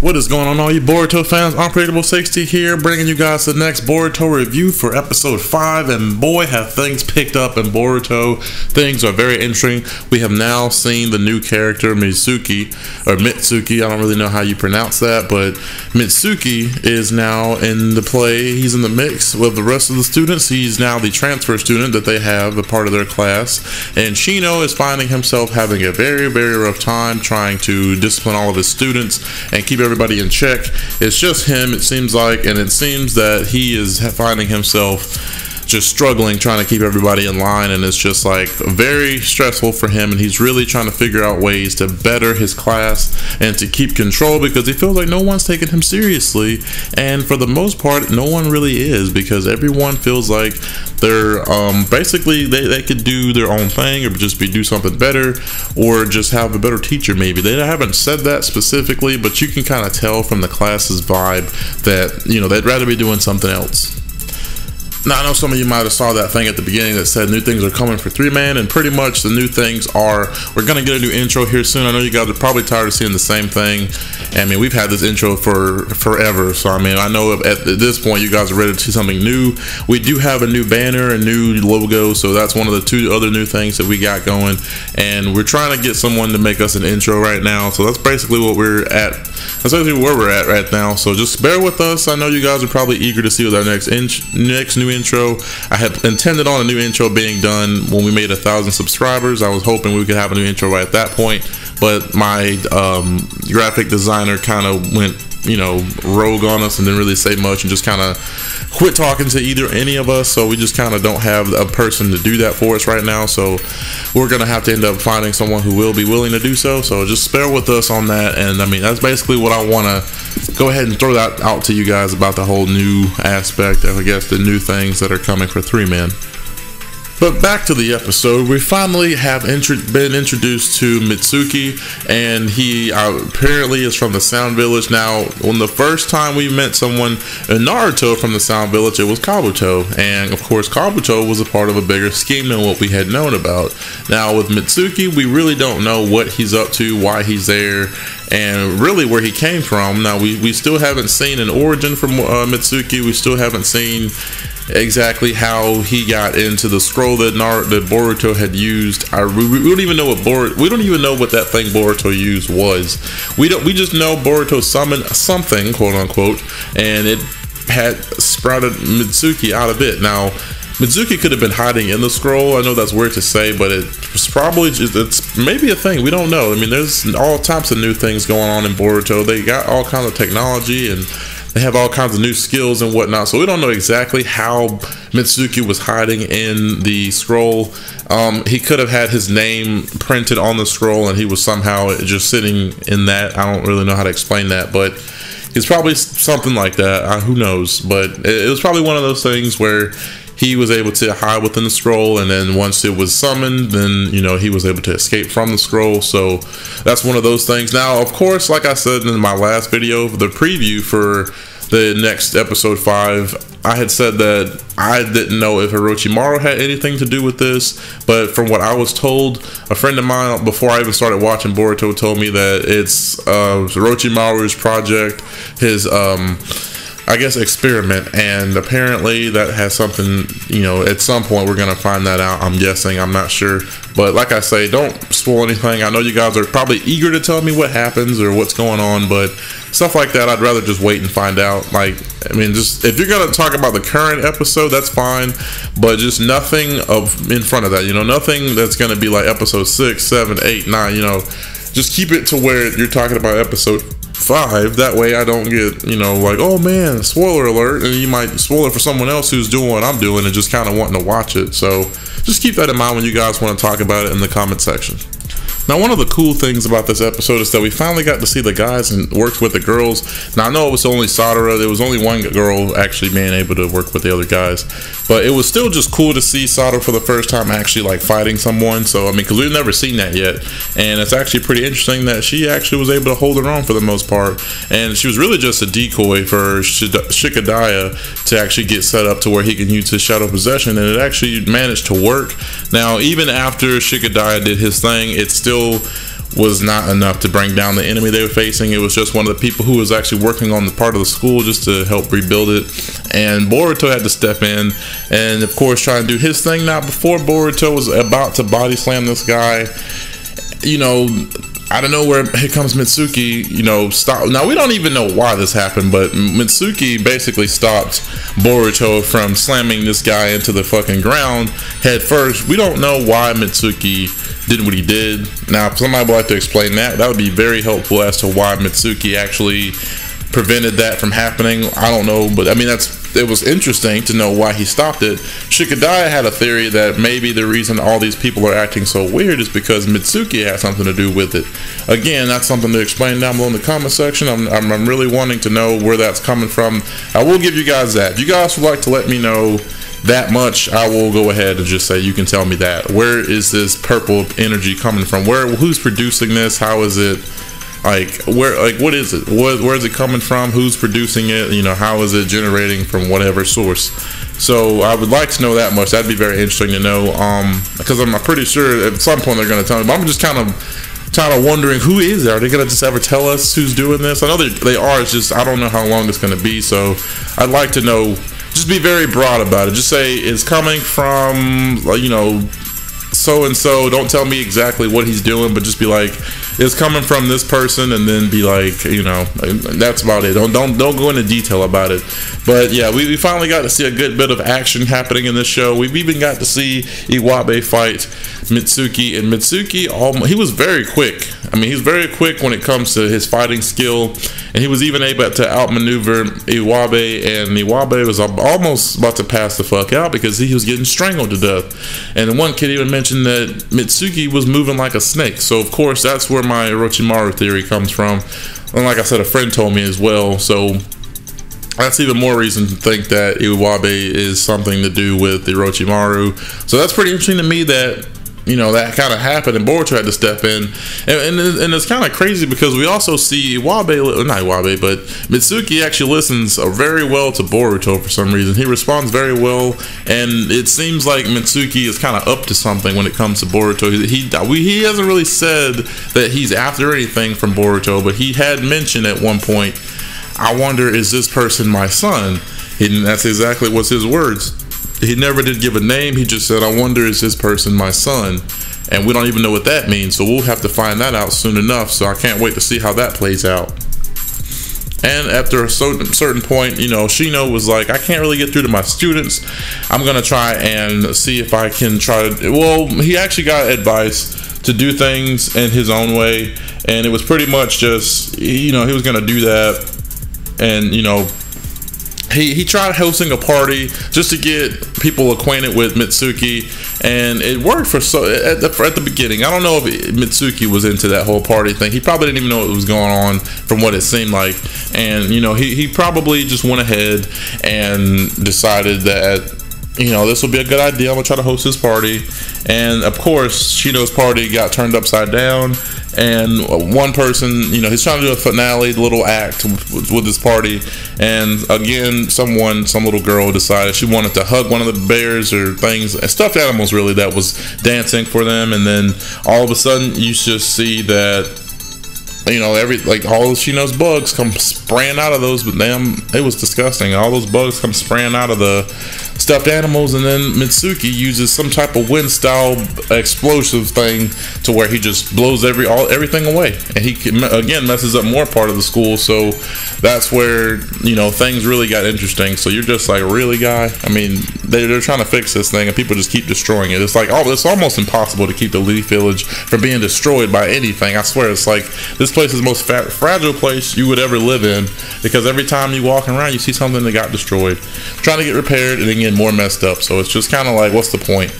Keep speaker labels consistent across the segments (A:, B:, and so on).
A: What is going on, all you Boruto fans? Unpredictable 60 here, bringing you guys the next Boruto review for episode 5, and boy have things picked up in Boruto. Things are very interesting. We have now seen the new character Mitsuki, I don't really know how you pronounce that, but Mitsuki is now in the play. He's in the mix with the rest of the students. He's now the transfer student that they have, a part of their class, and Shino is finding himself having a very, very rough time trying to discipline all of his students and keep everybody in check. It's just him, it seems like, and it seems that he is finding himself just struggling trying to keep everybody in line, and it's just like very stressful for him, and he's really trying to figure out ways to better his class and to keep control, because he feels like no one's taking him seriously, and for the most part no one really is, because everyone feels like they're basically they could do their own thing or just do something better or just have a better teacher. Maybe they haven't said that specifically, but you can kind of tell from the class's vibe that, you know, they'd rather be doing something else. Now, I know some of you might have saw that thing at the beginning that said new things are coming for 3-man, and pretty much the new things are, we're going to get a new intro here soon. I know you guys are probably tired of seeing the same thing. I mean, we've had this intro for forever, so I mean, I know at this point you guys are ready to see something new. We do have a new banner, a new logo, so that's one of the 2 other new things that we got going, and we're trying to get someone to make us an intro right now, so that's basically what we're at. That's basically where we're at right now, so just bear with us. I know you guys are probably eager to see what our next new intro. I had intended on a new intro being done when we made 1,000 subscribers. I was hoping we could have a new intro right at that point, but my graphic designer kind of went, you know, rogue on us and didn't really say much and just kind of quit talking to any of us, so we just kind of don't have a person to do that for us right now, so we're gonna have to end up finding someone who will be willing to do so. So just bear with us on that, and I mean, that's basically what I want to go ahead and throw that out to you guys about the whole new aspect of, I guess, the new things that are coming for 3-man. But back to the episode, we finally have been introduced to Mitsuki, and he apparently is from the Sound Village. Now, when the first time we met someone in Naruto from the Sound Village, it was Kabuto, and of course Kabuto was a part of a bigger scheme than what we had known about. Now with Mitsuki, we really don't know what he's up to, why he's there, and really where he came from. Now we still haven't seen an origin from Mitsuki. We still haven't seen exactly how he got into the scroll that Boruto had used. We don't even know what that thing Boruto used was. We just know Boruto summoned something, quote unquote, and it had sprouted Mitsuki out of it. Now Mitsuki could have been hiding in the scroll. I know that's weird to say, but it's probably just, it's maybe a thing. We don't know. I mean, there's all types of new things going on in Boruto. They got all kinds of technology and they have all kinds of new skills and whatnot, so we don't know exactly how Mitsuki was hiding in the scroll. He could have had his name printed on the scroll and he was somehow just sitting in that. I don't really know how to explain that, but it's probably something like that. Who knows? But it was probably one of those things where he was able to hide within the scroll, and then once it was summoned, then, you know, he was able to escape from the scroll. So that's one of those things. Now, of course, like I said in my last video, the preview for the next episode 5, I had said that I didn't know if Orochimaru had anything to do with this, but from what I was told, a friend of mine before I even started watching Boruto told me that it's Orochimaru's project, his I guess experiment, and apparently that has something, you know, at some point we're gonna find that out. I'm guessing, I'm not sure, but like I say, don't spoil anything. I know you guys are probably eager to tell me what happens or what's going on, but stuff like that, I'd rather just wait and find out. Like, I mean, just if you're gonna talk about the current episode, that's fine, but just nothing in front of that, you know, nothing that's gonna be like episode 6, 7, 8, 9, you know, just keep it to where you're talking about episode 5. That way I don't get, you know, like, oh man, spoiler alert, and you might spoil it for someone else who's doing what I'm doing and just kind of wanting to watch it. So just keep that in mind when you guys want to talk about it in the comment section. Now, one of the cool things about this episode is that we finally got to see the guys and worked with the girls. Now, I know it was only Sadara. There was only one girl actually being able to work with the other guys. But it was still just cool to see Sadara for the first time actually, like, fighting someone. So, I mean, because we've never seen that yet. And it's actually pretty interesting that she actually was able to hold her own for the most part. And she was really just a decoy for Shikadaya to actually get set up to where he can use his shadow possession. And it actually managed to work. Now, even after Shikadaya did his thing, it still was not enough to bring down the enemy they were facing. It was just one of the people who was actually working on the part of the school just to help rebuild it, and Boruto had to step in and of course try and do his thing. Now before Boruto was about to body slam this guy, you know, I don't know where here comes Mitsuki, you know, stop. Now we don't even know why this happened, but Mitsuki basically stopped Boruto from slamming this guy into the fucking ground head first. We don't know why Mitsuki did what he did. Now if somebody would like to explain that, that would be very helpful as to why Mitsuki actually prevented that from happening. I don't know, but I mean it was interesting to know why he stopped it. Shikadai had a theory that maybe the reason all these people are acting so weird is because Mitsuki had something to do with it. Again, that's something to explain down below in the comment section. I'm really wanting to know where that's coming from. I will give you guys that. If you guys would like to let me know that much, I will go ahead and just say you can tell me that. Where is this purple energy coming from? Who's producing this? How is it? What is it? Where is it coming from? Who's producing it? You know, how is it generating from whatever source? So I would like to know that much. That'd be very interesting to know, because I'm pretty sure at some point they're going to tell me, but I'm just kind of wondering, who is it? Are they going to just ever tell us who's doing this? I know they are. It's just I don't know how long it's going to be. So I'd like to know. Just be very broad about it. Just say it's coming from, you know, so and so. Don't tell me exactly what he's doing, but just be like, it's coming from this person, and then be like, you know, that's about it. Don't go into detail about it. But yeah, we finally got to see a good bit of action happening in this show. We've even got to see Iwabe fight Mitsuki, and Mitsuki, he was very quick. I mean, he's very quick when it comes to his fighting skill, and he was even able to outmaneuver Iwabe, and Iwabe was almost about to pass the fuck out because he was getting strangled to death. And one kid even mentioned that Mitsuki was moving like a snake. So of course that's where my Orochimaru theory comes from, and like I said, a friend told me as well. So that's even more reason to think that Iwabe is something to do with Orochimaru. So that's pretty interesting to me that, you know, that kind of happened and Boruto had to step in, and it's kind of crazy because we also see not Iwabe, but Mitsuki actually listens very well to Boruto for some reason. He responds very well, and it seems like Mitsuki is kind of up to something when it comes to Boruto. He hasn't really said that he's after anything from Boruto, but he had mentioned at one point, I wonder, is this person my son? And that's exactly what's his words. He never did give a name. He just said, I wonder, is this person my son? And we don't even know what that means, so we'll have to find that out soon enough. So I can't wait to see how that plays out. And after a certain point, you know, Shino was like, I can't really get through to my students. I'm going to try and see if I can try to... Well, he actually got advice to do things in his own way. And it was pretty much just, you know, he was going to do that. And, you know, he tried hosting a party just to get people acquainted with Mitsuki, and it worked at the beginning. I don't know if Mitsuki was into that whole party thing. He probably didn't even know what was going on from what it seemed like. And, you know, he probably just went ahead and decided that, you know, this will be a good idea. I'm gonna try to host this party. And of course, Shino's party got turned upside down, and one person, you know, he's trying to do a finale, little act with this party, and again, some little girl decided she wanted to hug one of the bears or things, stuffed animals really, that was dancing for them. And then all of a sudden you just see that, you know, all of Shino's bugs come spraying out of those, but damn, it was disgusting. All those bugs come spraying out of the stuffed animals, and then Mitsuki uses some type of wind style explosive thing to where he just blows everything away, and he again messes up more part of the school. So that's where, you know, things really got interesting. So you're just like, really, guy? I mean, they're trying to fix this thing and people just keep destroying it. It's like, oh, it's almost impossible to keep the Leaf Village from being destroyed by anything. I swear, it's like this place is the most fragile place you would ever live in, because every time you walk around you see something that got destroyed, trying to get repaired, and then getting more messed up. So it's just kind of like, what's the point?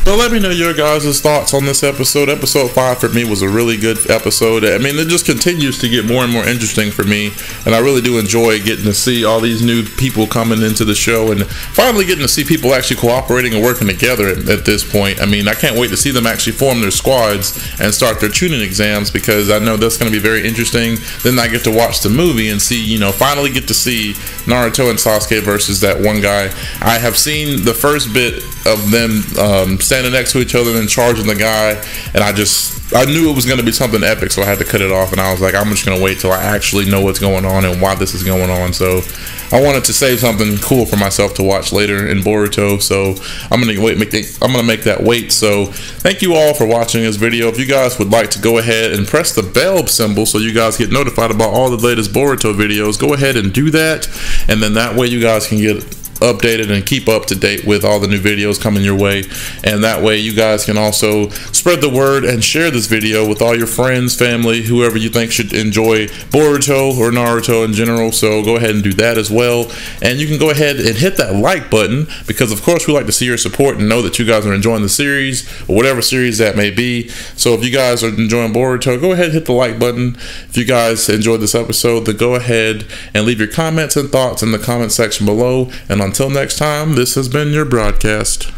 A: So let me know your guys' thoughts on this episode. Episode 5 for me was a really good episode. I mean, it just continues to get more and more interesting for me, and I really do enjoy getting to see all these new people coming into the show, and finally getting to see people actually cooperating and working together at this point. I mean, I can't wait to see them actually form their squads and start their tuning exams, because I know that's going to be very interesting. Then I get to watch the movie and see, you know, finally get to see Naruto and Sasuke versus that one guy. I have seen the first bit of them standing next to each other and then charging the guy, and I knew it was going to be something epic, so I had to cut it off, and I was like, I'm just going to wait till I actually know what's going on and why this is going on. So I wanted to save something cool for myself to watch later in Boruto, so I'm going to make that wait. So thank you all for watching this video. If you guys would like to go ahead and press the bell symbol so you guys get notified about all the latest Boruto videos, go ahead and do that, and then that way you guys can get updated and keep up to date with all the new videos coming your way. And that way you guys can also spread the word and share this video with all your friends, family, whoever you think should enjoy Boruto or Naruto in general. So go ahead and do that as well, and you can go ahead and hit that like button, because of course we like to see your support and know that you guys are enjoying the series or whatever series that may be. So if you guys are enjoying Boruto, go ahead and hit the like button. If you guys enjoyed this episode, then go ahead and leave your comments and thoughts in the comment section below. And until next time, this has been your broadcast.